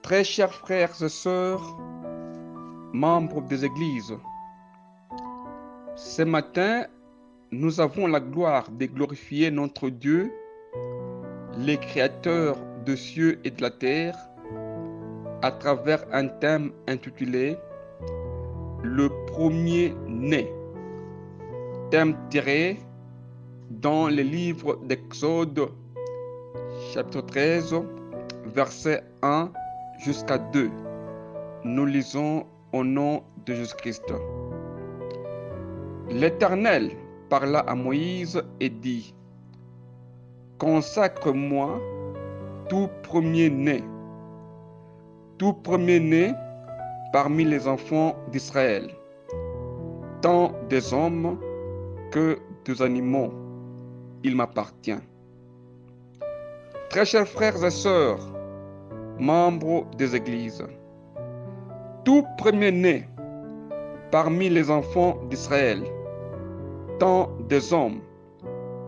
Très chers frères et sœurs, membres des églises, ce matin, nous avons la gloire de glorifier notre Dieu, le Créateur de cieux et de la terre, à travers un thème intitulé « Le premier-né », thème tiré dans le livre d'Exode, chapitre 13, versets 1 jusqu'à 2. Nous lisons au nom de Jésus-Christ. L'Éternel parla à Moïse et dit: Consacre-moi tout premier-né parmi les enfants d'Israël, tant des hommes que des animaux, il m'appartient. Très chers frères et sœurs, membres des églises, tout premier-né parmi les enfants d'Israël, tant des hommes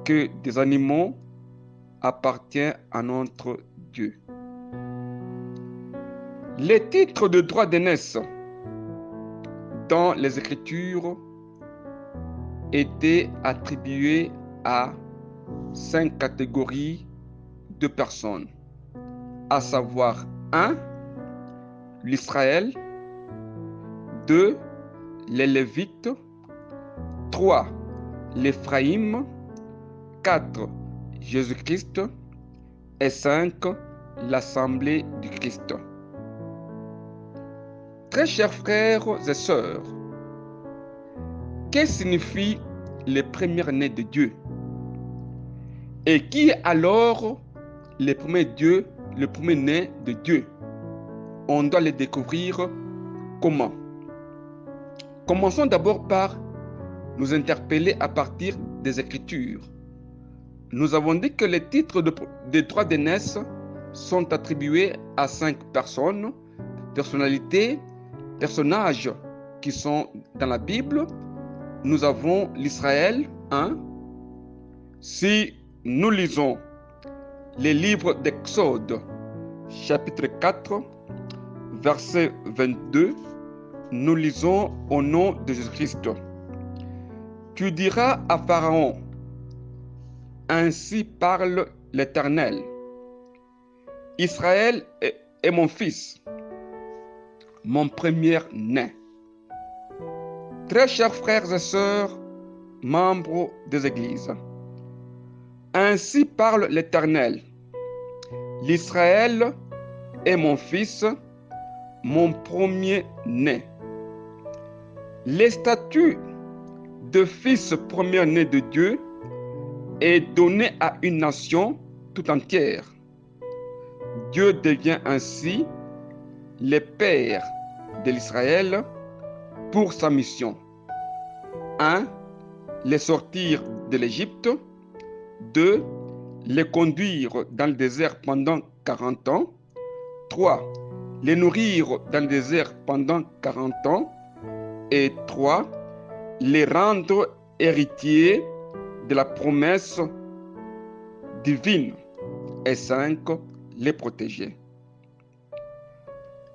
que des animaux, appartient à notre Dieu. Les titres de droit d'aînesse dans les Écritures étaient attribués à 5 catégories de personnes, à savoir 1. L'Israël, 2. Les Lévites, 3. l'Éphraïm, 4. Jésus-Christ et 5. l'Assemblée du Christ. Très chers frères et sœurs, que signifie le premier-né de Dieu? Et qui est alors le premier-né de Dieu? On doit le découvrir comment? Commençons d'abord par nous interpeller à partir des Écritures. Nous avons dit que les titres de droit d'aînesse sont attribués à 5 personnes, personnalités, personnages qui sont dans la Bible. Nous avons l'Israël, 1. Si nous lisons les livres d'Exode, chapitre 4, verset 22, nous lisons au nom de Jésus-Christ. Tu diras à Pharaon: Ainsi parle l'Éternel. Israël est mon fils, mon premier-né. Très chers frères et sœurs, membres des églises, ainsi parle l'Éternel. L'Israël est mon fils, mon premier-né. Les statuts de fils premier-né de Dieu est donné à une nation tout entière. Dieu devient ainsi le père de l'Israël pour sa mission. 1. Les sortir de l'Égypte. 2. Les conduire dans le désert pendant 40 ans. 3. Les nourrir dans le désert pendant 40 ans. Et 3. Les rendre héritiers de la promesse divine. Et 5. Les protéger.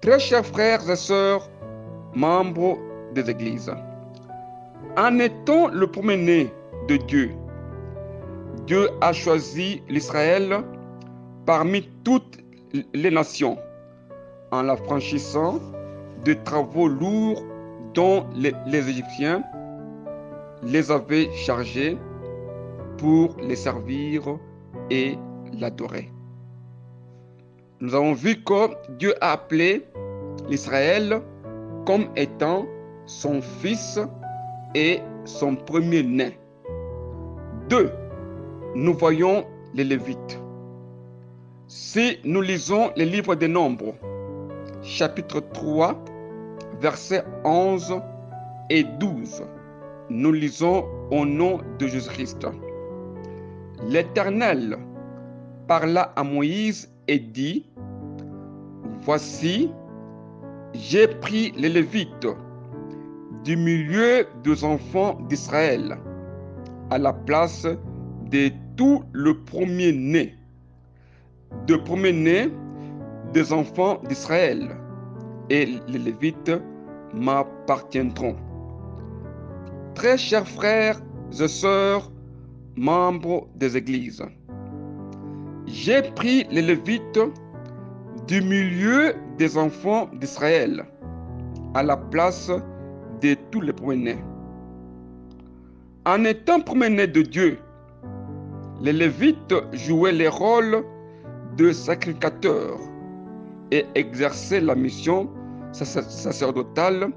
Très chers frères et sœurs, membres des églises, en étant le premier-né de Dieu, Dieu a choisi l'Israël parmi toutes les nations, en l'affranchissant de travaux lourds dont les Égyptiens les avaient chargés pour les servir et l'adorer. Nous avons vu que Dieu a appelé l'Israël comme étant son fils et son premier-né. 2. Nous voyons les Lévites. Si nous lisons les livres des Nombres, chapitre 3, versets 11 et 12, nous lisons au nom de Jésus-Christ. L'Éternel parla à Moïse et dit: Voici, j'ai pris les Lévites du milieu des enfants d'Israël à la place de tout le premier-né des enfants d'Israël, et les Lévites m'appartiendront. Très chers frères et sœurs, membres des églises, j'ai pris les Lévites du milieu des enfants d'Israël à la place de tous les premiers-nés. En étant premiers-nés de Dieu, les Lévites jouaient le rôle de sacrificateurs et exerçaient la mission sacerdotale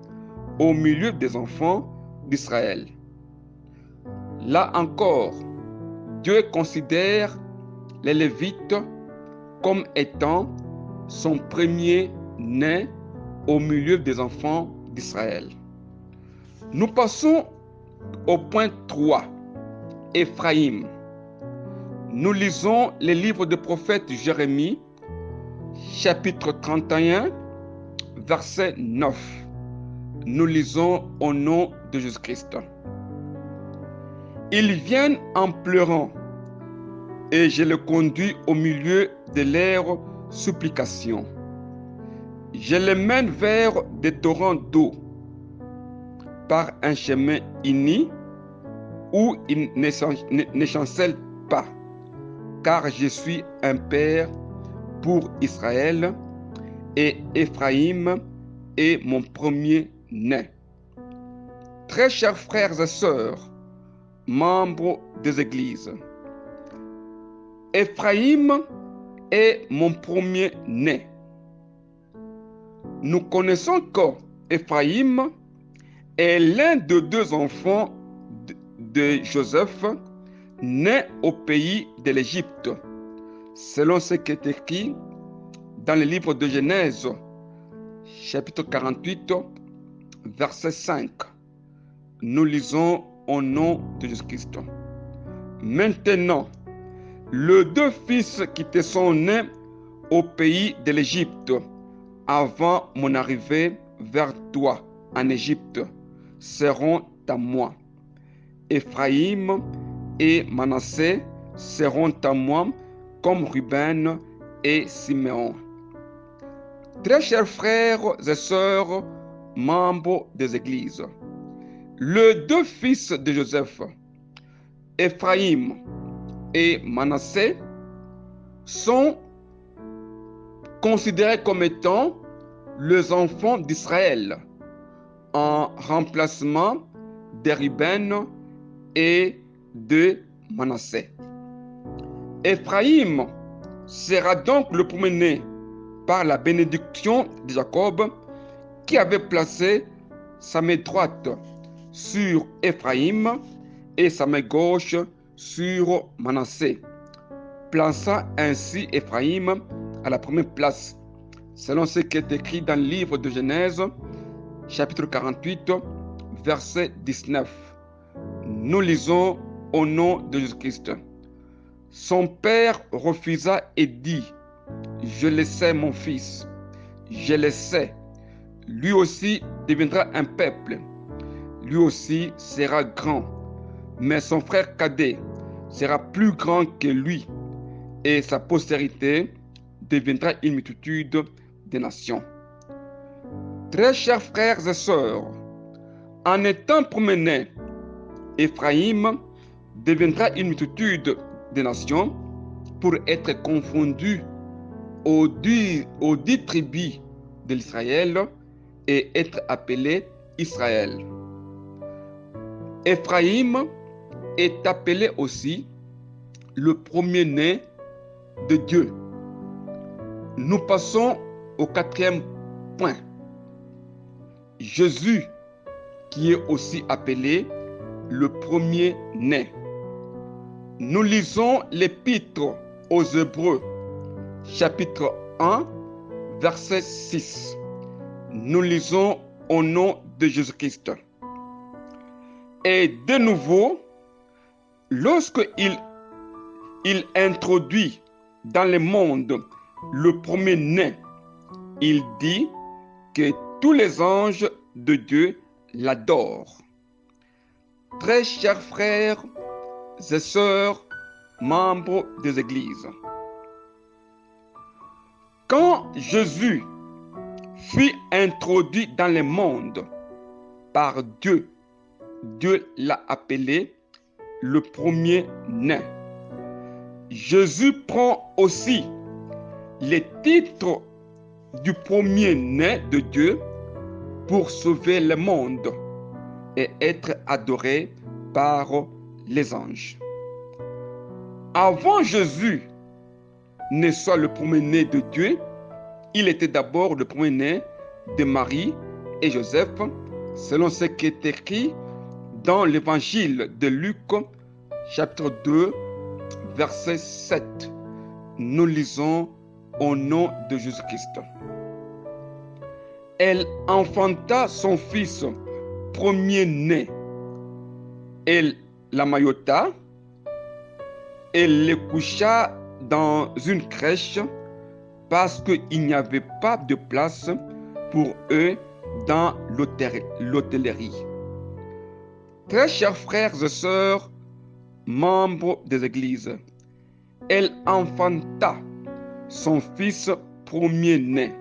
au milieu des enfants d'Israël. Là encore, Dieu considère les Lévites comme étant son premier-né au milieu des enfants d'Israël. Nous passons au point 3, Éphraïm. Nous lisons les livres du prophète Jérémie, chapitre 31, verset 9. Nous lisons au nom de Jésus-Christ. Ils viennent en pleurant, et je les conduis au milieu de leurs supplications. Je les mène vers des torrents d'eau, par un chemin uni où ils ne chancellent pas, car je suis un père pour Israël, et Éphraïm est mon premier-né. Très chers frères et sœurs, membres des églises, Éphraïm est mon premier-né. Nous connaissons qu'Éphraïm est l'un des deux enfants de Joseph, né au pays de l'Égypte, selon ce qui est écrit dans le livre de Genèse, chapitre 48, verset 5. Nous lisons au nom de Jésus-Christ. Maintenant, les deux fils qui te sont nés au pays de l'Égypte, avant mon arrivée vers toi en Égypte, seront à moi. Éphraïm et Manassé seront à moi comme Ruben et Siméon. Très chers frères et sœurs, membres des églises, les deux fils de Joseph, Éphraïm et Manassé, sont considérés comme étant les enfants d'Israël en remplacement de Ruben et de Manassé. Éphraïm sera donc le premier-né par la bénédiction de Jacob, qui avait placé sa main droite sur Éphraïm et sa main gauche sur Manassé, plaçant ainsi Éphraïm à la première place, selon ce qui est écrit dans le livre de Genèse, chapitre 48, verset 19. Nous lisons au nom de Jésus-Christ. Son père refusa et dit: je le sais, mon fils, je le sais. Lui aussi deviendra un peuple, lui aussi sera grand, mais son frère cadet sera plus grand que lui, et sa postérité deviendra une multitude de nations. Très chers frères et sœurs, en étant premier-né, Éphraïm deviendra une multitude de nations pour être confondu aux dix tribus de l'Israël et être appelé Israël. Éphraïm est appelé aussi le premier-né de Dieu. Nous passons au 4e point. Jésus, qui est aussi appelé le premier-né. Nous lisons l'Épître aux Hébreux, chapitre 1, verset 6. Nous lisons au nom de Jésus-Christ. Et de nouveau, lorsqu'il introduit dans le monde le premier-né, il dit que tous les anges de Dieu l'adorent. Très chers frères et sœurs, membres des églises, Quand Jésus fut introduit dans le monde par Dieu, Dieu l'a appelé le premier-né. Jésus prend aussi les titres du premier-né de Dieu pour sauver le monde et être adoré par les anges. Avant Jésus ne soit le premier-né de Dieu, il était d'abord le premier-né de Marie et Joseph, selon ce qui est écrit dans l'évangile de Luc, chapitre 2, verset 7. Nous lisons au nom de Jésus-Christ. Elle enfanta son fils premier-né. Elle l'amaillota et le coucha dans une crèche parce qu'il n'y avait pas de place pour eux dans l'hôtellerie. Très chers frères et sœurs, membres des églises, elle enfanta son fils premier-né.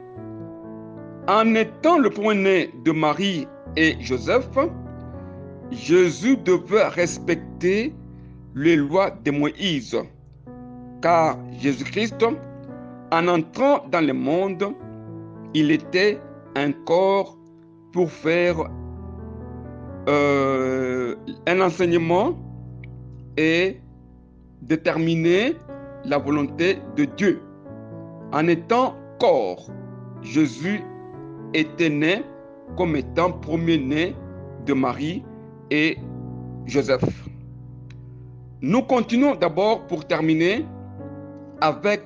En étant le premier-né de Marie et Joseph, Jésus devait respecter les lois de Moïse, car Jésus-Christ, en entrant dans le monde, il était un corps pour faire un enseignement et déterminer la volonté de Dieu. En étant corps, Jésus était né comme étant premier-né de Marie et Joseph. Nous continuons d'abord pour terminer avec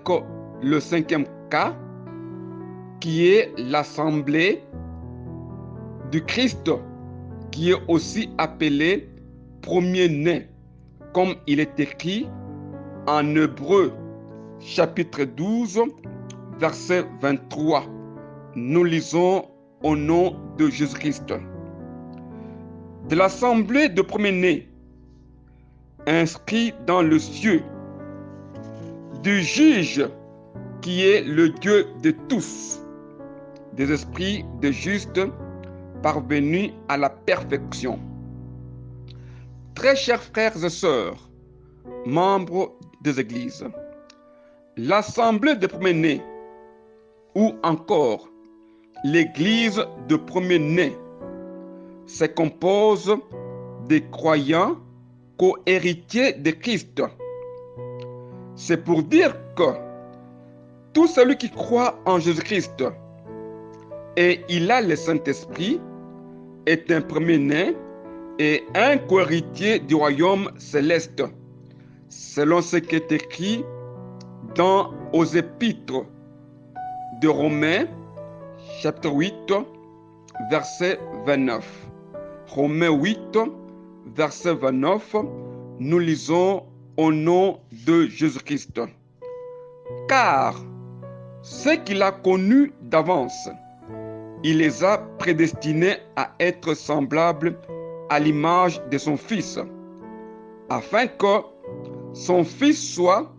le 5e cas, qui est l'assemblée du Christ, qui est aussi appelé premier-né, comme il est écrit en Hébreux, chapitre 12, verset 23. Nous lisons au nom de Jésus-Christ. De l'assemblée de premier-né, inscrit dans le ciel, du juge qui est le Dieu de tous, des esprits de justes parvenus à la perfection. Très chers frères et sœurs, membres des églises, l'assemblée de premier-né ou encore l'église de premier-né se compose des croyants co-héritiers de Christ. C'est pour dire que tout celui qui croit en Jésus-Christ et il a le Saint-Esprit est un premier-né et un co-héritier du royaume céleste, selon ce qui est écrit aux épîtres de Romains, chapitre 8, verset 29. Romains 8, verset 29, nous lisons au nom de Jésus-Christ. Car ceux qu'il a connus d'avance, il les a prédestinés à être semblables à l'image de son Fils, afin que son Fils soit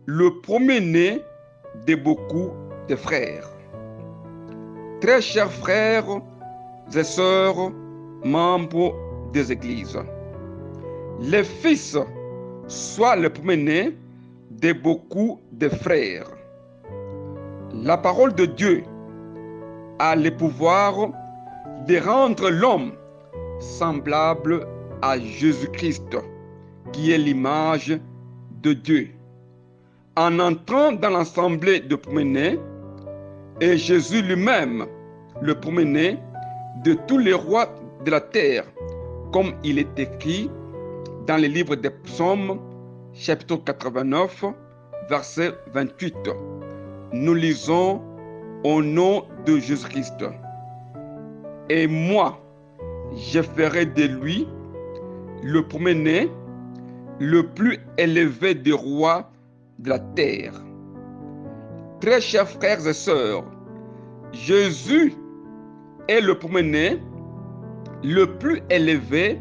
le premier-né de beaucoup de frères. Très chers frères et sœurs, membres des églises, le Fils soit le premier-né de beaucoup de frères. La parole de Dieu a le pouvoir de rendre l'homme semblable à Jésus-Christ, qui est l'image de Dieu. En entrant dans l'assemblée de premier-né, et Jésus lui-même, le premier-né de tous les rois de la terre, comme il est écrit dans le livre des Psaumes, chapitre 89, verset 28. Nous lisons au nom de Jésus-Christ. Et moi, je ferai de lui le premier-né, le plus élevé des rois de la terre. Très chers frères et sœurs, Jésus est le premier-né, le plus élevé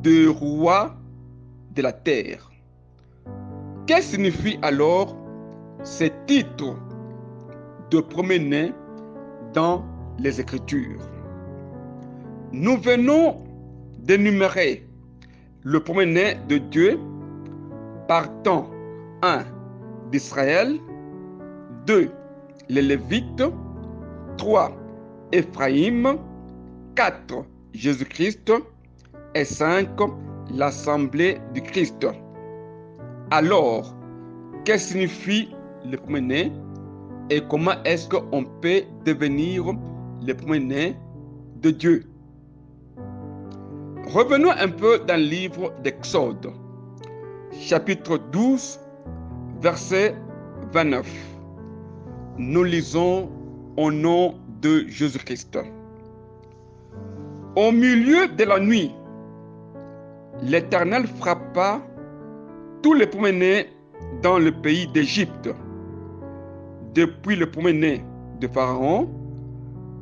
des rois de la terre. Que signifie alors ce titre de premier-né dans les Écritures. Nous venons d'énumérer le premier-né de Dieu partant 1. d'Israël, 2. les Lévites, 3. Éphraïm, 4. Jésus-Christ et 5. l'Assemblée du Christ. Alors, que signifie le premier-né et comment est-ce qu'on peut devenir le premier-né de Dieu? Revenons un peu dans le livre d'Exode, chapitre 12, verset 29. Nous lisons au nom de Jésus-Christ. Au milieu de la nuit, l'Éternel frappa tous les premiers-nés dans le pays d'Égypte, depuis le premier-né de Pharaon,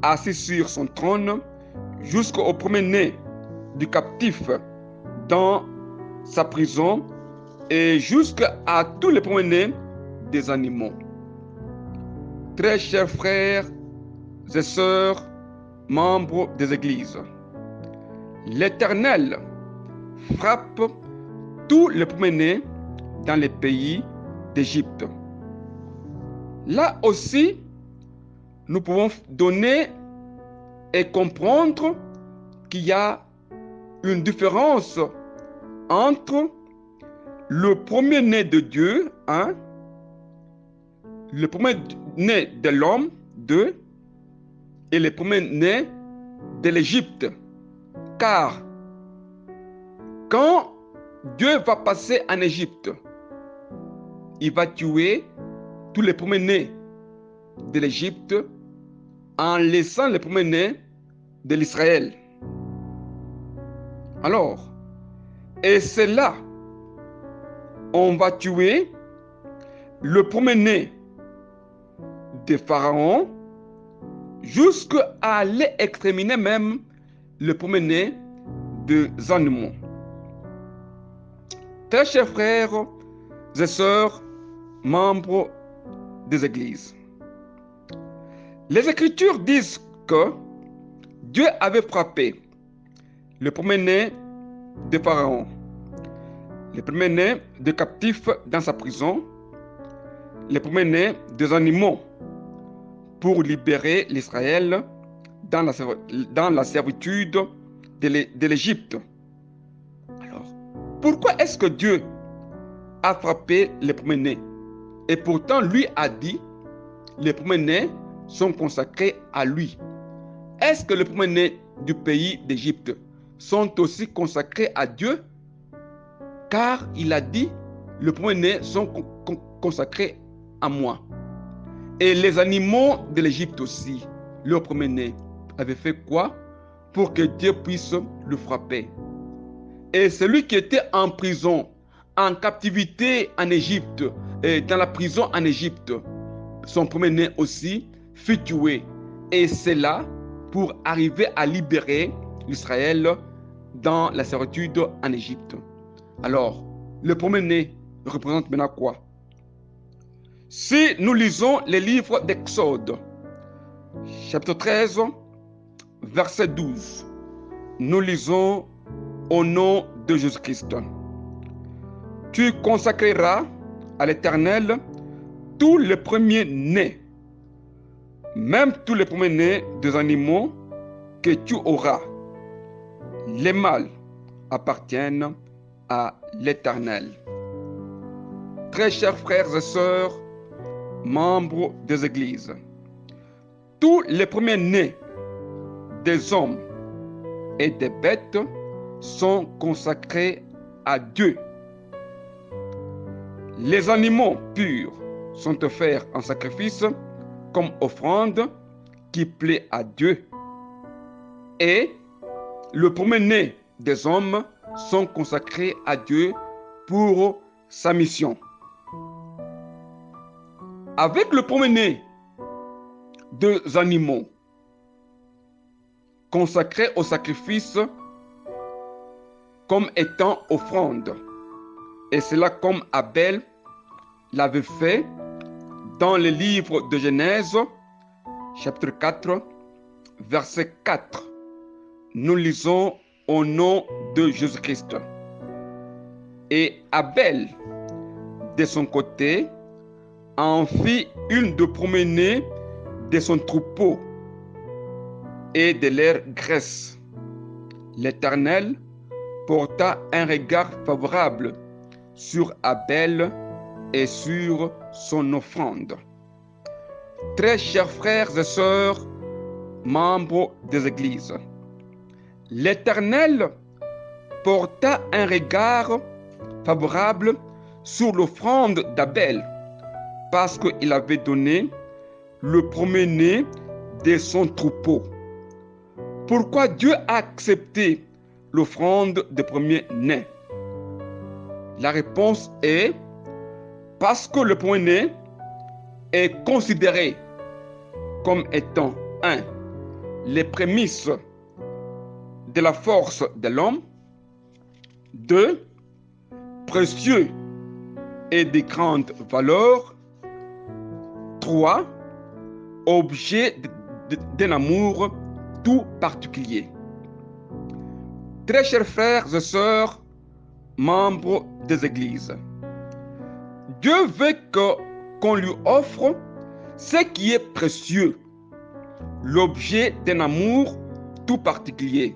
assis sur son trône, jusqu'au premier-né du captif dans sa prison et jusqu'à tous les premiers-nés des animaux. Très chers frères et sœurs, membres des églises, l'Éternel frappe tous les premiers-nés dans les pays d'Égypte. Là aussi, nous pouvons donner et comprendre qu'il y a une différence entre le premier-né de Dieu, 1, le premier-né de l'homme, 2, et le premier-né de l'Égypte. Car quand Dieu va passer en Égypte, il va tuer tous les premiers-nés de l'Égypte en laissant les premiers-nés de l'Israël. Alors, et c'est là, on va tuer le premier-né de Pharaon jusqu'à aller exterminer même le premier-né des animaux. Très chers frères et sœurs, membres des églises, les Écritures disent que Dieu avait frappé le premier-né de Pharaon, le premier-né de captifs dans sa prison, le premier-né des animaux, pour libérer l'Israël dans la servitude de l'Égypte. Alors, pourquoi est-ce que Dieu a frappé les premiers-nés? Et pourtant, lui a dit, les premiers-nés sont consacrés à lui. Est-ce que les premiers-nés du pays d'Égypte sont aussi consacrés à Dieu? Car il a dit, les premiers-nés sont consacrés à moi. Et les animaux de l'Égypte aussi, leurs premiers-nés, avaient fait quoi pour que Dieu puisse le frapper? Et celui qui était en prison, en captivité en Égypte, et dans la prison en Égypte, son premier-né aussi fut tué. Et c'est là pour arriver à libérer l'Israël dans la servitude en Égypte. Alors, le premier-né représente maintenant quoi? Si nous lisons les livres d'Exode, chapitre 13, verset 12, nous lisons au nom de Jésus-Christ. Tu consacreras à l'Éternel tous les premiers-nés, même tous les premiers-nés des animaux que tu auras. Les mâles appartiennent à l'Éternel. Très chers frères et sœurs, membres des églises, tous les premiers-nés des hommes et des bêtes sont consacrés à Dieu. Les animaux purs sont offerts en sacrifice comme offrande qui plaît à Dieu. Et le premier-né des hommes sont consacrés à Dieu pour sa mission. Avec le premier-né des animaux consacrés au sacrifice comme étant offrande, et cela comme Abel l'avait fait Dans le livre de Genèse, chapitre 4, verset 4, nous lisons au nom de Jésus-Christ. Et Abel, de son côté, en fit une de promener de son troupeau et de leur graisse. L'Éternel porta un regard favorable sur Abel et sur son offrande. Très chers frères et sœurs, membres des églises, l'Éternel porta un regard favorable sur l'offrande d'Abel parce qu'il avait donné le premier-né de son troupeau. Pourquoi Dieu a accepté l'offrande de premier-né? La réponse est parce que le premier-né est considéré comme étant 1. Les prémices de la force de l'homme, 2. Précieux et de grande valeur, 3. Objet d'un amour tout particulier. Très chers frères et sœurs, membres des églises, Dieu veut qu'on lui offre ce qui est précieux, l'objet d'un amour tout particulier.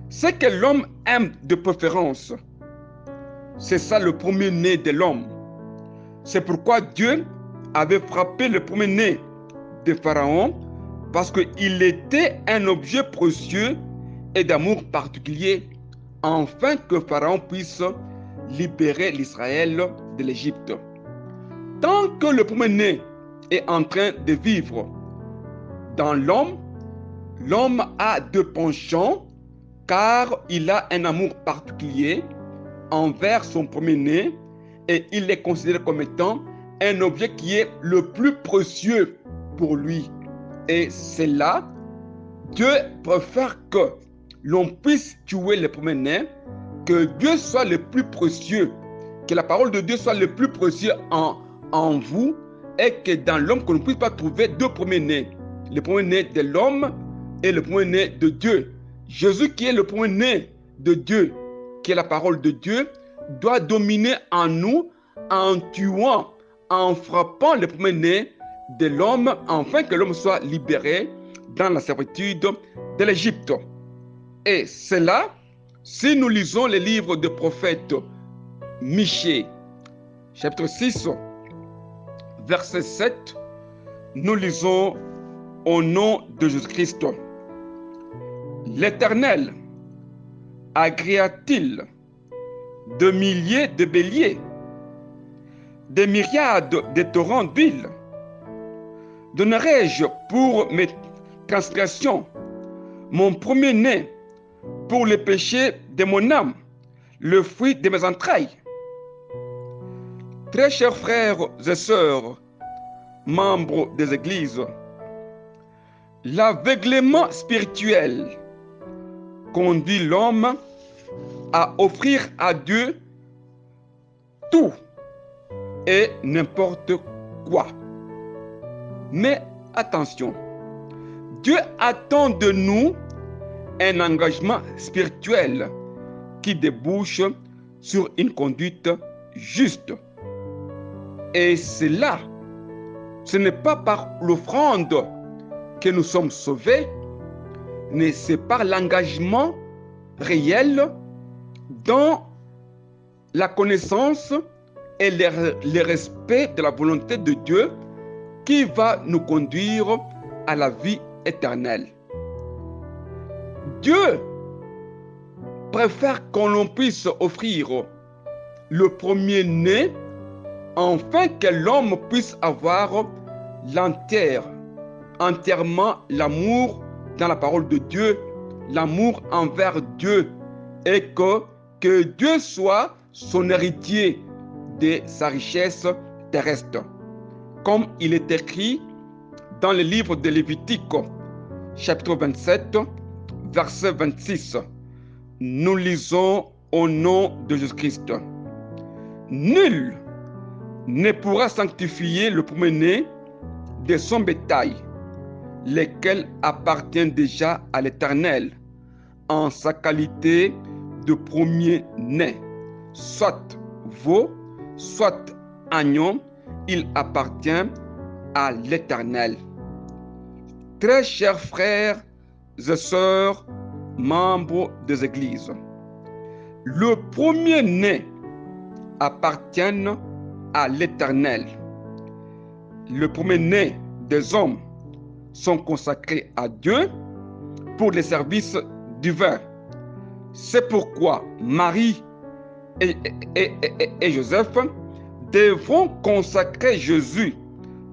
Ce que l'homme aime de préférence, c'est ça le premier-né de l'homme. C'est pourquoi Dieu avait frappé le premier-né de Pharaon parce qu'il était un objet précieux et d'amour particulier, afin que Pharaon puisse libérer l'Israël de l'Égypte. Tant que le premier-né est en train de vivre dans l'homme, l'homme a deux penchants car il a un amour particulier envers son premier-né et il est considéré comme étant un objet qui est le plus précieux pour lui. Et c'est là, Dieu préfère que l'on puisse tuer le premier-né, que Dieu soit le plus précieux, que la parole de Dieu soit le plus précieux en vous, et que dans l'homme, qu'on ne puisse pas trouver deux premiers-nés, le premier-né de l'homme et le premier-né de Dieu. Jésus qui est le premier-né de Dieu, qui est la parole de Dieu, doit dominer en nous en tuant, en frappant le premier-né de l'homme, afin que l'homme soit libéré dans la servitude de l'Égypte. Et c'est là, si nous lisons les livres de prophète Michée, chapitre 6, verset 7, nous lisons au nom de Jésus-Christ. L'Éternel agréa-t-il de milliers de béliers, des myriades de torrents d'huile? Donnerai-je pour mes transgressions mon premier-né, pour le péché de mon âme, le fruit de mes entrailles? Très chers frères et sœurs, membres des églises, l'aveuglement spirituel conduit l'homme à offrir à Dieu tout et n'importe quoi. Mais attention, Dieu attend de nous un engagement spirituel qui débouche sur une conduite juste. Et c'est là, ce n'est pas par l'offrande que nous sommes sauvés, mais c'est par l'engagement réel dans la connaissance et le respect de la volonté de Dieu qui va nous conduire à la vie éternelle. Dieu préfère qu'on puisse offrir le premier-né afin que l'homme puisse avoir entièrement l'amour dans la parole de Dieu, l'amour envers Dieu, et que Dieu soit son héritier de sa richesse terrestre. Comme il est écrit dans le livre de Lévitique, chapitre 27, verset 26. Nous lisons au nom de Jésus-Christ. Nul ne pourra sanctifier le premier-né de son bétail, lesquels appartiennent déjà à l'Éternel, en sa qualité de premier-né, soit veau, soit agneau, il appartient à l'Éternel. Très chers frères et sœurs, membres des églises, le premier-né appartient à l'Éternel. Le premier-né des hommes sont consacrés à Dieu pour les services divins. C'est pourquoi Marie et Joseph devront consacrer Jésus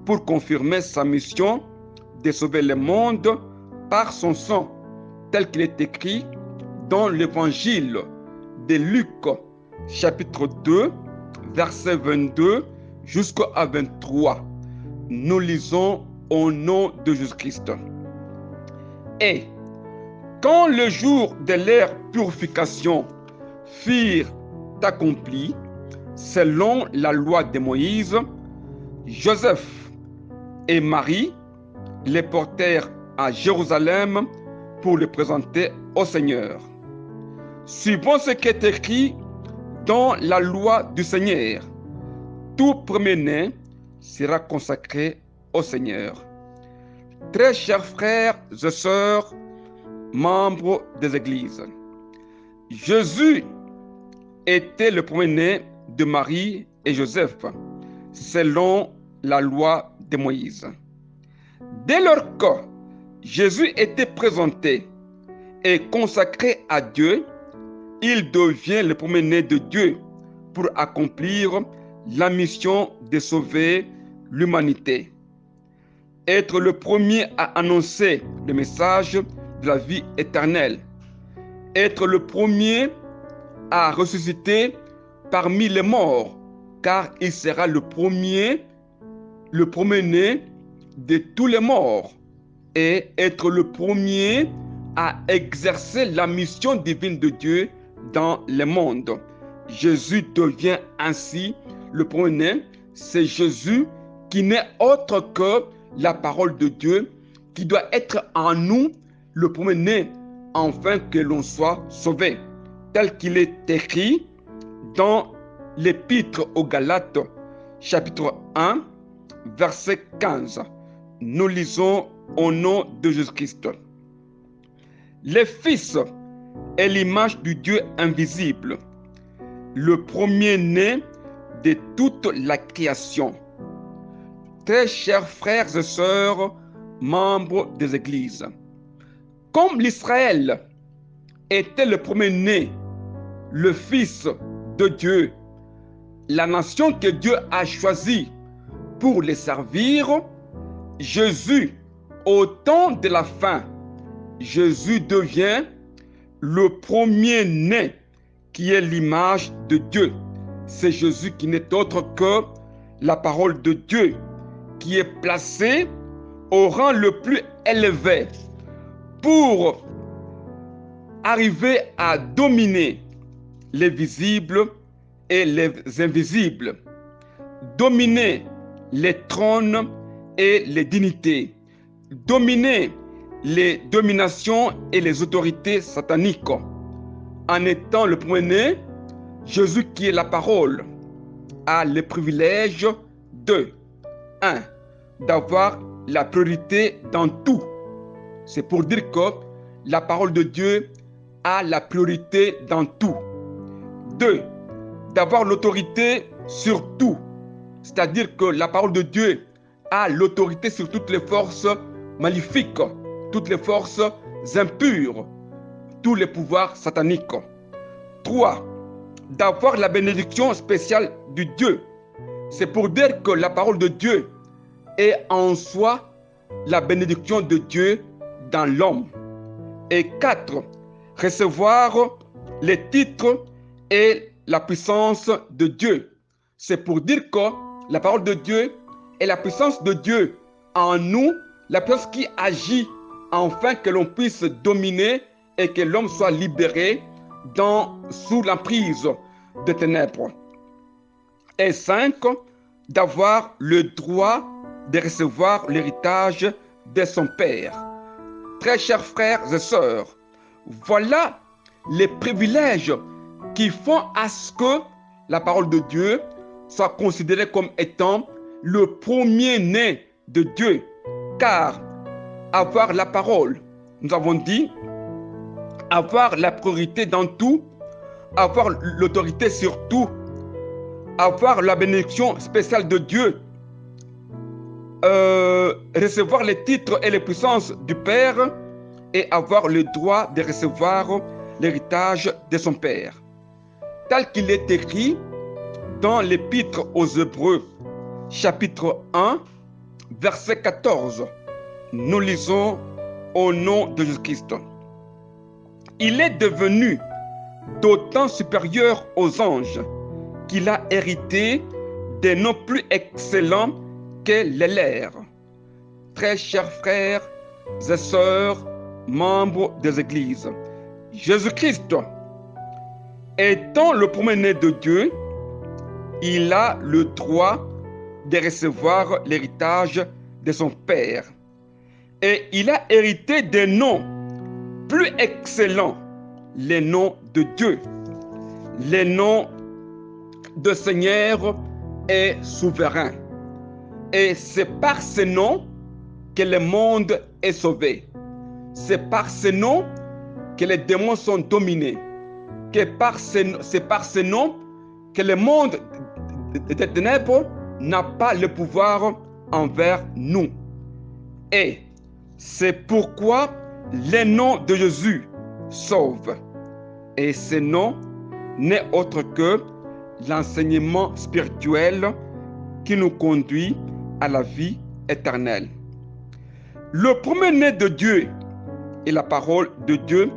pour confirmer sa mission de sauver le monde par son sang, tel qu'il est écrit dans l'évangile de Luc, chapitre 2, verset 22 jusqu'à 23. Nous lisons au nom de Jésus-Christ. Et quand le jour de leur purification furent accomplis, selon la loi de Moïse, Joseph et Marie les portèrent à Jérusalem pour les présenter au Seigneur. Suivant ce qui est écrit dans la loi du Seigneur, tout premier-né sera consacré au Seigneur. Très chers frères et sœurs, membres des églises, Jésus était le premier-né de Marie et Joseph, selon la loi de Moïse. Dès lors que Jésus était présenté et consacré à Dieu, il devient le premier-né de Dieu pour accomplir la mission de sauver l'humanité. Être le premier à annoncer le message de la vie éternelle. Être le premier à ressusciter parmi les morts, car il sera le premier-né de tous les morts, et être le premier à exercer la mission divine de Dieu dans le monde. Jésus devient ainsi le premier-né. C'est Jésus qui n'est autre que la parole de Dieu, qui doit être en nous le premier-né, afin que l'on soit sauvé, tel qu'il est écrit dans l'Épître aux Galates, chapitre 1, verset 15. Nous lisons au nom de Jésus-Christ. Le Fils est l'image du Dieu invisible, le premier-né de toute la création. Très chers frères et sœurs, membres des églises, comme l'Israël était le premier-né, le Fils de Dieu, la nation que Dieu a choisie pour les servir, Jésus, au temps de la fin, Jésus devient le premier-né qui est l'image de Dieu. C'est Jésus qui n'est autre que la parole de Dieu, qui est placée au rang le plus élevé pour arriver à dominer les visibles et les invisibles, dominer les trônes et les dignités, dominer les dominations et les autorités sataniques. En étant le premier-né, Jésus qui est la parole a le privilège de 1. D'avoir la priorité dans tout. C'est pour dire que la parole de Dieu a la priorité dans tout. 2. D'avoir l'autorité sur tout. C'est-à-dire que la parole de Dieu a l'autorité sur toutes les forces maléfiques, toutes les forces impures, tous les pouvoirs sataniques. 3. D'avoir la bénédiction spéciale du Dieu. C'est pour dire que la parole de Dieu est en soi la bénédiction de Dieu dans l'homme. Et 4. Recevoir les titres et la puissance de Dieu. C'est pour dire que la parole de Dieu est la puissance de Dieu en nous, la puissance qui agit afin que l'on puisse dominer et que l'homme soit libéré sous l'emprise des ténèbres. Et 5. d'avoir le droit de recevoir l'héritage de son père. Très chers frères et sœurs, voilà les privilèges qui font à ce que la parole de Dieu soit considérée comme étant le premier-né de Dieu. Car avoir la parole, nous avons dit, avoir la priorité dans tout, avoir l'autorité sur tout, avoir la bénédiction spéciale de Dieu, recevoir les titres et les puissances du Père et avoir le droit de recevoir l'héritage de son Père. Tel qu'il est écrit dans l'Épître aux Hébreux, chapitre 1, verset 14. Nous lisons au nom de Jésus-Christ. Il est devenu d'autant supérieur aux anges qu'il a hérité des noms plus excellents que les leurs. Très chers frères et sœurs, membres des églises, Jésus-Christ, étant le premier-né de Dieu, il a le droit de recevoir l'héritage de son Père. Et il a hérité des noms plus excellents, les noms de Dieu, les noms de Seigneur et souverain. Et c'est par ces noms que le monde est sauvé. C'est par ces noms que les démons sont dominés. C'est par ces noms que le monde des ténèbres n'a pas le pouvoir envers nous. Et c'est pourquoi le nom de Jésus sauve. Et ce nom n'est autre que l'enseignement spirituel qui nous conduit à la vie éternelle. Le premier-né de Dieu est la parole de Dieu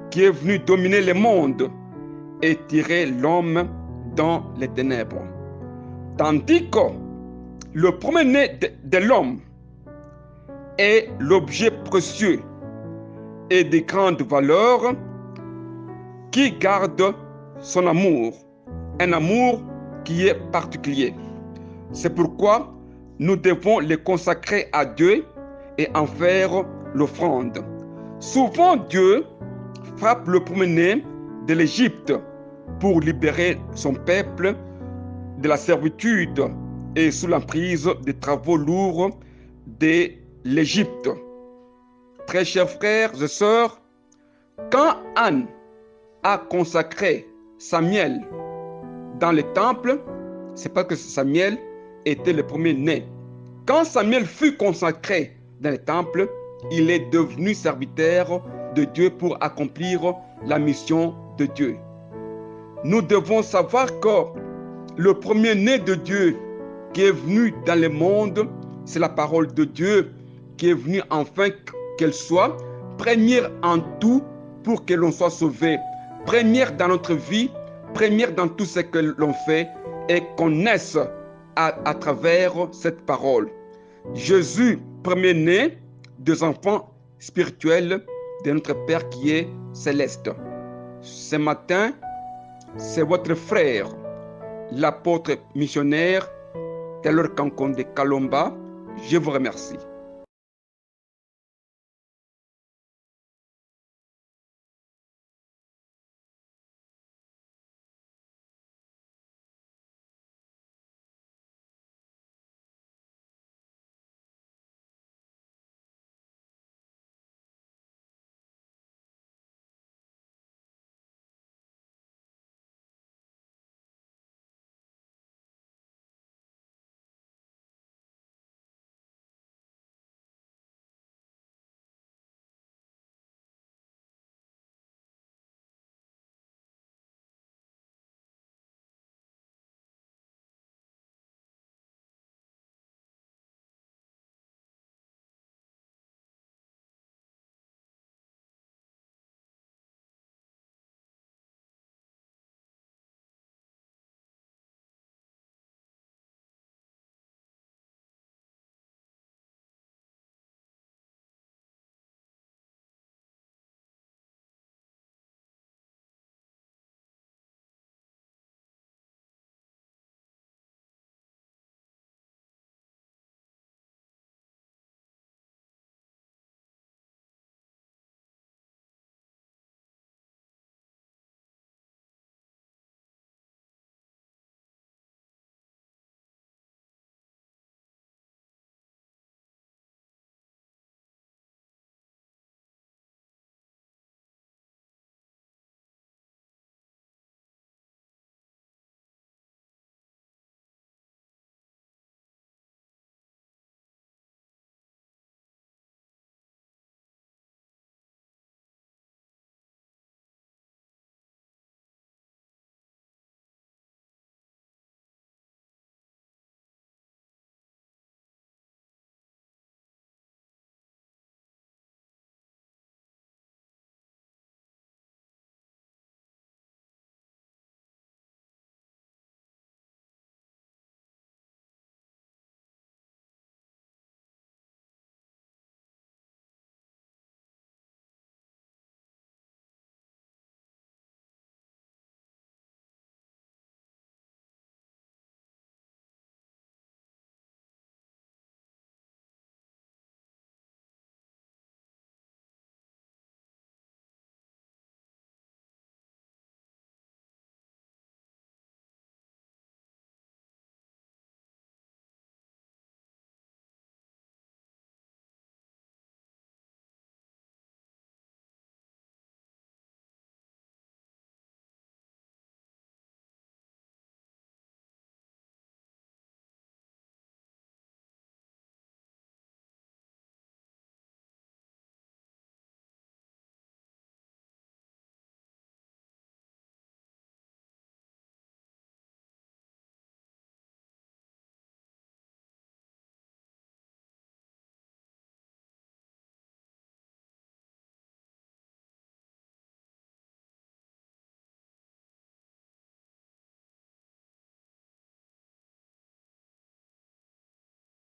qui est venue dominer le monde et tirer l'homme dans les ténèbres. Tandis que le premier-né de l'homme est l'objet précieux et de grande valeur qui garde son amour, un amour qui est particulier. C'est pourquoi nous devons le consacrer à Dieu et en faire l'offrande. Souvent, Dieu frappe le premier-né de l'Égypte pour libérer son peuple de la servitude et sous l'emprise des travaux lourds de l'Égypte. Très chers frères et sœurs, quand Anne a consacré Samuel dans le temple, c'est parce que Samuel était le premier-né. Quand Samuel fut consacré dans le temple, il est devenu serviteur de Dieu pour accomplir la mission de Dieu. Nous devons savoir que le premier-né de Dieu qui est venu dans le monde, c'est la parole de Dieu qui est venue afin qu'elle soit première en tout pour que l'on soit sauvé, première dans notre vie, première dans tout ce que l'on fait et qu'on naisse à travers cette parole. Jésus, premier-né des enfants spirituels de notre Père qui est céleste. Ce matin, c'est votre frère, l'apôtre missionnaire Taylor Kankonde Kalomba. Je vous remercie.